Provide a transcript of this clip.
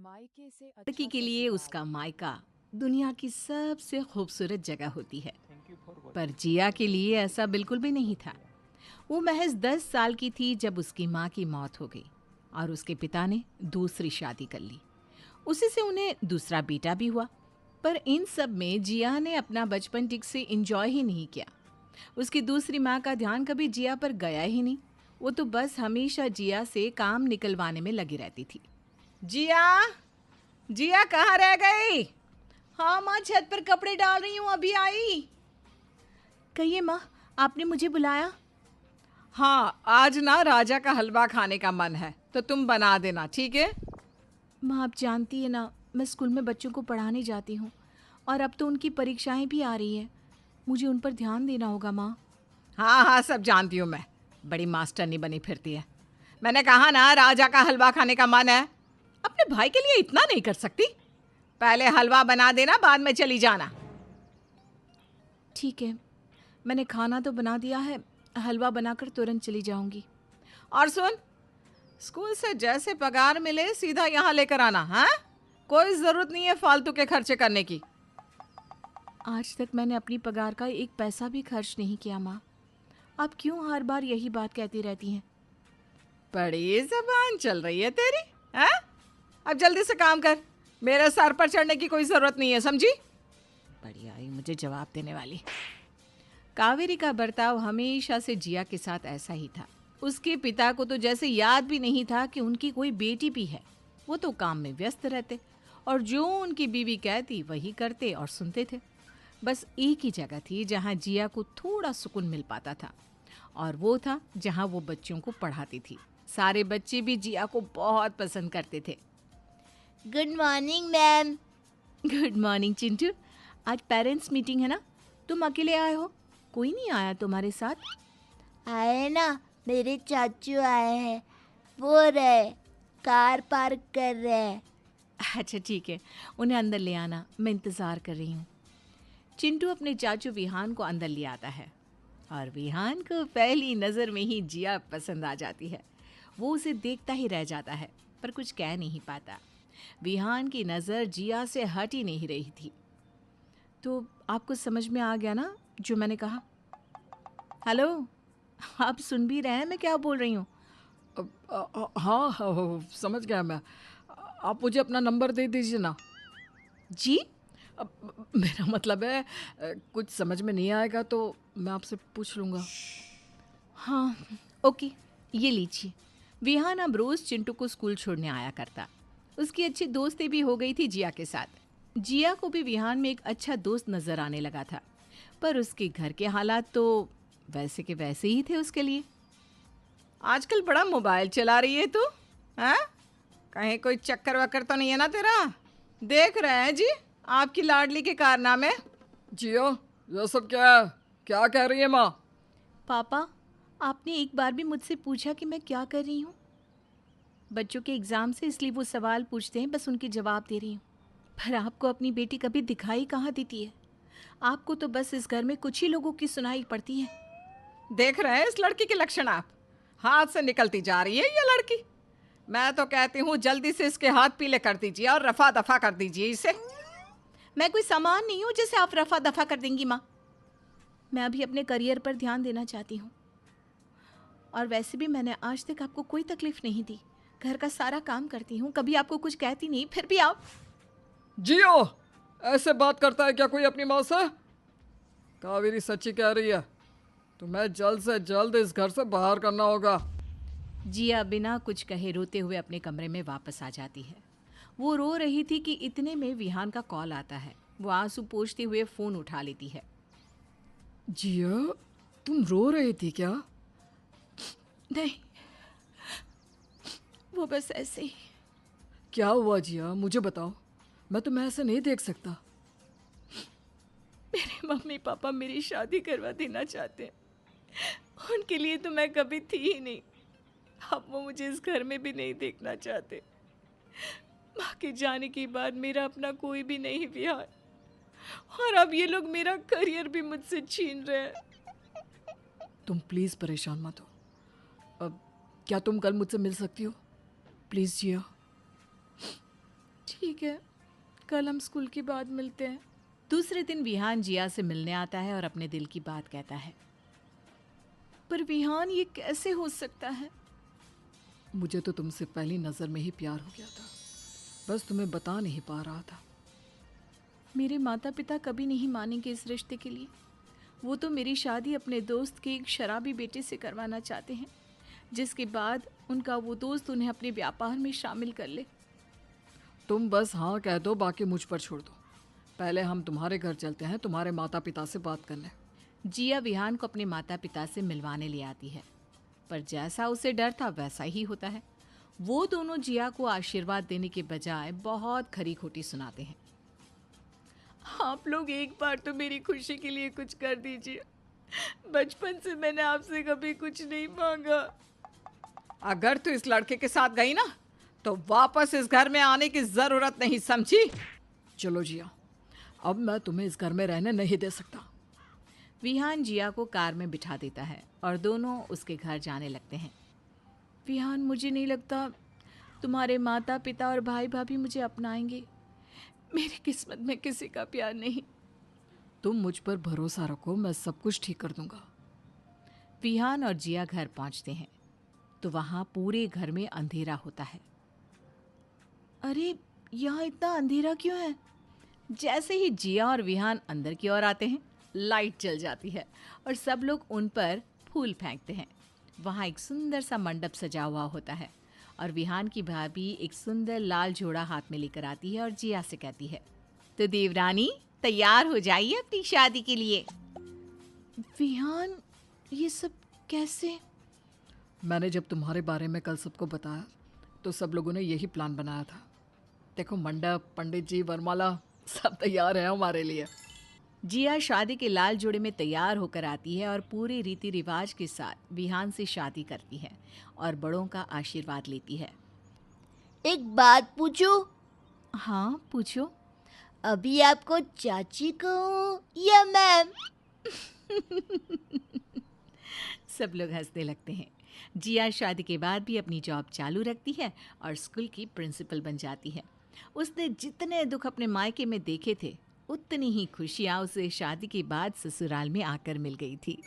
मायके से लड़की अच्छा के लिए ससुराल। उसका मायका दुनिया की सबसे खूबसूरत जगह होती है, थैंक यू फॉर पर वॉचिंग जिया के लिए ऐसा बिल्कुल भी नहीं था। वो महज 10 साल की थी जब उसकी माँ की मौत हो गई और उसके पिता ने दूसरी शादी कर ली। उसी से उन्हें दूसरा बेटा भी हुआ। पर इन सब में जिया ने अपना बचपन ठीक से एंजॉय ही नहीं किया। उसकी दूसरी माँ का ध्यान कभी जिया पर गया ही नहीं। वो तो बस हमेशा जिया से काम निकलवाने में लगी रहती थी। जिया, जिया कहाँ रह गई? हाँ माँ, छत पर कपड़े डाल रही हूँ, अभी आई। कहिए माँ, आपने मुझे बुलाया? हाँ, आज ना राजा का हलवा खाने का मन है, तो तुम बना देना, ठीक है? माँ, आप जानती है ना, मैं स्कूल में बच्चों को पढ़ाने जाती हूँ और अब तो उनकी परीक्षाएं भी आ रही हैं। मुझे उन पर ध्यान देना होगा माँ। हाँ हाँ, सब जानती हूँ मैं। बड़ी मास्टरनी बनी फिरती है। मैंने कहा ना, राजा का हलवा खाने का मन है। अपने भाई के लिए इतना नहीं कर सकती? पहले हलवा बना देना, बाद में चली जाना। ठीक है, मैंने खाना तो बना दिया है, हलवा बनाकर तुरंत चली जाऊंगी। और सुन, स्कूल से जैसे पगार मिले सीधा यहाँ लेकर आना। हाँ, कोई जरूरत नहीं है फालतू के खर्चे करने की। आज तक मैंने अपनी पगार का एक पैसा भी खर्च नहीं किया माँ। आप क्यों हर बार यही बात कहती रहती हैं? बड़ी जबान चल रही है तेरी। हैं? अब जल्दी से काम कर, मेरे सर पर चढ़ने की कोई जरूरत नहीं है, समझी? बड़ी आई मुझे जवाब देने वाली। कावेरी का बर्ताव हमेशा से जिया के साथ ऐसा ही था। उसके पिता को तो जैसे याद भी नहीं था कि उनकी कोई बेटी भी है। वो तो काम में व्यस्त रहते और जो उनकी बीवी कहती वही करते और सुनते थे। बस एक ही जगह थी जहाँ जिया को थोड़ा सुकून मिल पाता था, और वो था जहाँ वो बच्चों को पढ़ाती थी। सारे बच्चे भी जिया को बहुत पसंद करते थे। Good morning ma'am. Good morning Chintu. आज पेरेंट्स मीटिंग है ना, तुम अकेले आए हो? कोई नहीं आया तुम्हारे साथ? आए ना, मेरे चाचू आए हैं। वो रहे, कार पार्क कर रहे हैं। अच्छा ठीक है, उन्हें अंदर ले आना, मैं इंतज़ार कर रही हूँ। चिंटू अपने चाचू विहान को अंदर ले आता है और विहान को पहली नज़र में ही जिया पसंद आ जाती है। वो उसे देखता ही रह जाता है पर कुछ कह नहीं पाता। विहान की नज़र जिया से हट ही नहीं रही थी। तो आपको समझ में आ गया ना जो मैंने कहा? हेलो, आप सुन भी रहे हैं मैं क्या बोल रही हूँ? हाँ हाँ, समझ गया मैं। आप मुझे अपना नंबर दे दीजिए ना। जी? मेरा मतलब है, कुछ समझ में नहीं आएगा तो मैं आपसे पूछ लूँगा। हाँ, ओके, ये लीजिए। विहान अब रोज चिंटू को स्कूल छोड़ने आया करता। उसकी अच्छी दोस्ती भी हो गई थी जिया के साथ। जिया को भी विहान में एक अच्छा दोस्त नजर आने लगा था, पर उसके घर के हालात तो वैसे के वैसे ही थे उसके लिए। आजकल बड़ा मोबाइल चला रही है तू, हाँ? कहीं कोई चक्कर वक्कर तो नहीं है ना तेरा? देख रहे हैं जी आपकी लाडली के कारनामे। जियो, ये सब क्या है? क्या कह रही है माँ? पापा, आपने एक बार भी मुझसे पूछा कि मैं क्या कर रही हूँ? बच्चों के एग्ज़ाम से इसलिए वो सवाल पूछते हैं, बस उनके जवाब दे रही हूँ। पर आपको अपनी बेटी कभी दिखाई कहाँ देती है? आपको तो बस इस घर में कुछ ही लोगों की सुनाई पड़ती है। देख रहे हैं इस लड़की के लक्षण आप? हाथ से निकलती जा रही है ये लड़की। मैं तो कहती हूँ जल्दी से इसके हाथ पीले कर दीजिए और रफा दफा कर दीजिए इसे। मैं कोई सामान नहीं हूँ जिसे आप रफा दफा कर देंगी माँ। मैं अभी अपने करियर पर ध्यान देना चाहती हूँ, और वैसे भी मैंने आज तक आपको कोई तकलीफ नहीं दी। घर का सारा काम करती हूँ, कभी आपको कुछ कहती नहीं, फिर भी आप। जियो, ऐसे बात करता है क्या कोई अपनी माँ से? कावेरी सच्ची कह रही है, तुम्हें जल्द से जल्द इस घर से बाहर करना होगा। जिया बिना कुछ कहे रोते हुए अपने कमरे में वापस आ जाती है। वो रो रही थी कि इतने में विहान का कॉल आता है। वो आंसू पोंछते हुए फ़ोन उठा लेती है। जिया, तुम रो रही थी क्या? नहीं, वो बस ऐसे ही। क्या हुआ जिया, मुझे बताओ, मैं तुम्हें ऐसे नहीं देख सकता। मेरे मम्मी पापा मेरी शादी करवा देना चाहते हैं। उनके लिए तो मैं कभी थी ही नहीं। अब वो मुझे इस घर में भी नहीं देखना चाहते। माँ के जाने के बाद मेरा अपना कोई भी नहीं विहान, और अब ये लोग मेरा करियर भी मुझसे छीन रहे हैं। तुम प्लीज़ परेशान मत हो। अब क्या तुम कल मुझसे मिल सकती हो? प्लीज़ जिया। ठीक है, कल हम स्कूल के बाद मिलते हैं। दूसरे दिन विहान जिया से मिलने आता है और अपने दिल की बात कहता है। पर विहान, ये कैसे हो सकता है? मुझे तो तुमसे पहली नज़र में ही प्यार हो गया था, बस तुम्हें बता नहीं पा रहा था। मेरे माता पिता कभी नहीं मानेंगे इस रिश्ते के लिए। वो तो मेरी शादी अपने दोस्त के एक शराबी बेटे से करवाना चाहते हैं, जिसके बाद उनका वो दोस्त उन्हें अपने व्यापार में शामिल कर ले। तुम बस हाँ कह दो, बाकी मुझ पर छोड़ दो। पहले हम तुम्हारे घर चलते हैं तुम्हारे माता पिता से बात करने। जिया विहान को अपने माता पिता से मिलवाने ले आती है, पर जैसा उसे डर था वैसा ही होता है। वो दोनों जिया को आशीर्वाद देने के बजाय बहुत खरी खोटी सुनाते हैं। आप लोग एक बार तो मेरी खुशी के लिए कुछ कर दीजिए। बचपन से मैंने आपसे कभी कुछ नहीं मांगा। अगर तू इस लड़के के साथ गई ना तो वापस इस घर में आने की जरूरत नहीं, समझी? चलो जिया, अब मैं तुम्हें इस घर में रहने नहीं दे सकता। विहान जिया को कार में बिठा देता है और दोनों उसके घर जाने लगते हैं। विहान, मुझे नहीं लगता तुम्हारे माता पिता और भाई भाभी मुझे अपनाएंगे। मेरी किस्मत में किसी का प्यार नहीं। तुम मुझ पर भरोसा रखो, मैं सब कुछ ठीक कर दूंगा। विहान और जिया घर पहुंचते हैं तो वहां पूरे घर में अंधेरा होता है। अरे, यहाँ इतना अंधेरा क्यों है? जैसे ही जिया और विहान अंदर की ओर आते हैं, लाइट जल जाती है और सब लोग उन पर फूल फेंकते हैं। वहाँ एक सुंदर सा मंडप सजा हुआ होता है और विहान की भाभी एक सुंदर लाल जोड़ा हाथ में लेकर आती है और जिया से कहती है, तो देवरानी तैयार हो जाइए अपनी शादी के लिए। विहान, ये सब कैसे? मैंने जब तुम्हारे बारे में कल सबको बताया तो सब लोगों ने यही प्लान बनाया था। देखो, मंडप, पंडित जी, वरमाला सब तैयार है हमारे लिए। जिया शादी के लाल जोड़े में तैयार होकर आती है और पूरे रीति रिवाज के साथ विहान से शादी करती है और बड़ों का आशीर्वाद लेती है। एक बात पूछूं? हाँ, पूछो। अभी आपको चाची कहूँ या मैम? सब लोग हंसने लगते हैं। जिया शादी के बाद भी अपनी जॉब चालू रखती है और स्कूल की प्रिंसिपल बन जाती है। उसने जितने दुख अपने मायके में देखे थे, उतनी ही खुशियाँ उसे शादी के बाद ससुराल में आकर मिल गई थी।